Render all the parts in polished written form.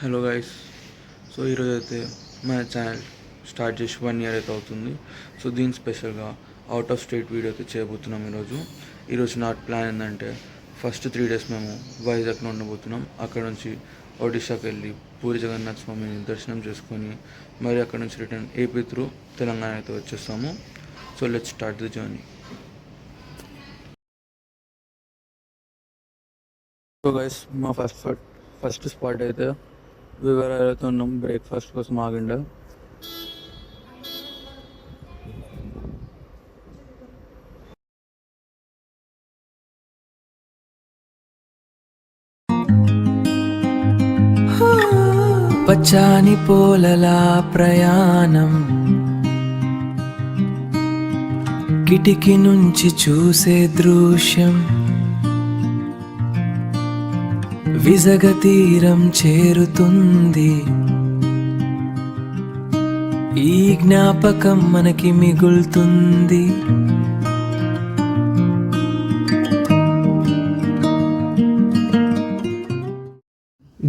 Hello guys. So ఈరోజు అయితే మన ఛానల్ స్టార్ట్ చేసి 1 year అయితే అవుతుంది. సో దీని స్పెషల్గా అవుట్ ఆఫ్ స్టేట్ వీడియో అయితే చేయబోతున్నాం. ఈరోజు నా ప్లాన్ ఏంటంటే ఫస్ట్ 3 days మేము వైజాగ్లో ఉండబోతున్నాం. అక్కడ నుంచి ఒడిశాకి వెళ్ళి పూరి జగన్నాథ్ స్వామిని దర్శనం చేసుకొని మరి అక్కడ నుంచి రిటర్న్ ఏపీ త్రూ తెలంగాణ అయితే వచ్చేస్తాము. So let's start the journey. So guys, మా ఫస్ట్ స్పాట్ అయితే వివరాలతో ఉన్నాం. బ్రేక్ఫాస్ట్ కోసం ఆగిండ. పచ్చాని పోలలా ప్రయాణం, కిటికీ నుంచి చూసే దృశ్యం, విజగ తీరం చేరుతుంది. ఈ జ్ఞాపకం మనకి మిగులుతుంది.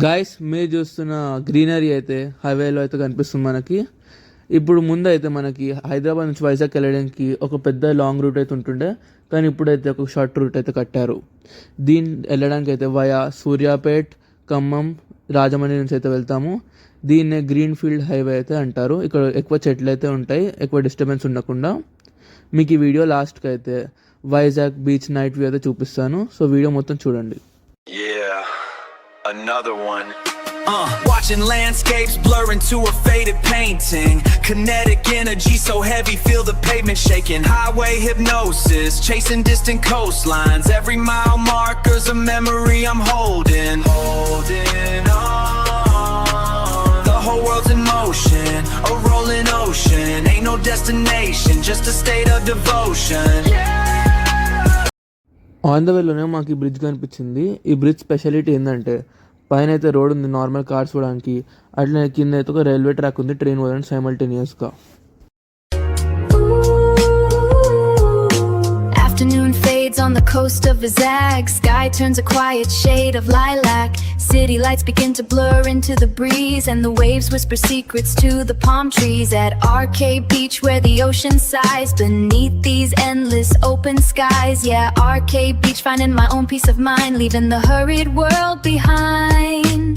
గాయస్, మీరు చూస్తున్న గ్రీనరీ అయితే హైవేలో అయితే కనిపిస్తుంది మనకి. ఇప్పుడు ముందు అయితే మనకి హైదరాబాద్ నుంచి వైజాగ్ వెళ్ళడానికి ఒక పెద్ద లాంగ్ రూట్ అయితే ఉంటుండే, కానీ ఇప్పుడైతే ఒక షార్ట్ రూట్ అయితే కట్టారు. దీన్ని వెళ్ళడానికి అయితే వయా సూర్యాపేట్, ఖమ్మం, రాజమండ్రి నుంచి అయితే వెళ్తాము. దీన్నే గ్రీన్ ఫీల్డ్ హైవే అయితే అంటారు. ఇక్కడ ఎక్కువ చెట్లు అయితే ఉంటాయి, ఎక్కువ డిస్టర్బెన్స్ ఉండకుండా. మీకు ఈ వీడియో లాస్ట్కి అయితే వైజాగ్ బీచ్ నైట్ వ్యూ అయితే చూపిస్తాను. సో వీడియో మొత్తం చూడండి. Another one. Watching landscapes blur into a faded painting. Kinetic energy so heavy, feel the pavement shaking. Highway hypnosis, chasing distant coastlines. Every mile marker's a memory I'm holding on. The whole world's in motion, a rolling ocean. Ain't no destination, just a state of devotion. On the వేలోనే మాకు ఈ bridge కనిపించింది. ఈ bridge speciality ఏంటంటే పైన అయితే road ఉంది normal cars పోవడానికి, అట్లనే కింద అయితే ఒక రైల్వే ట్రాక్ ఉంది, ట్రైన్ పోవడానికి సైమల్టేనియస్గా. Afternoon fades on the coast of Vizag. Sky turns a quiet shade of lilac. City lights begin to blur into the breeze, and the waves whisper secrets to the palm trees. At Arcade Beach where the ocean sighs beneath these endless open skies. Yeah, Arcade Beach, finding my own peace of mind, leaving the hurried world behind.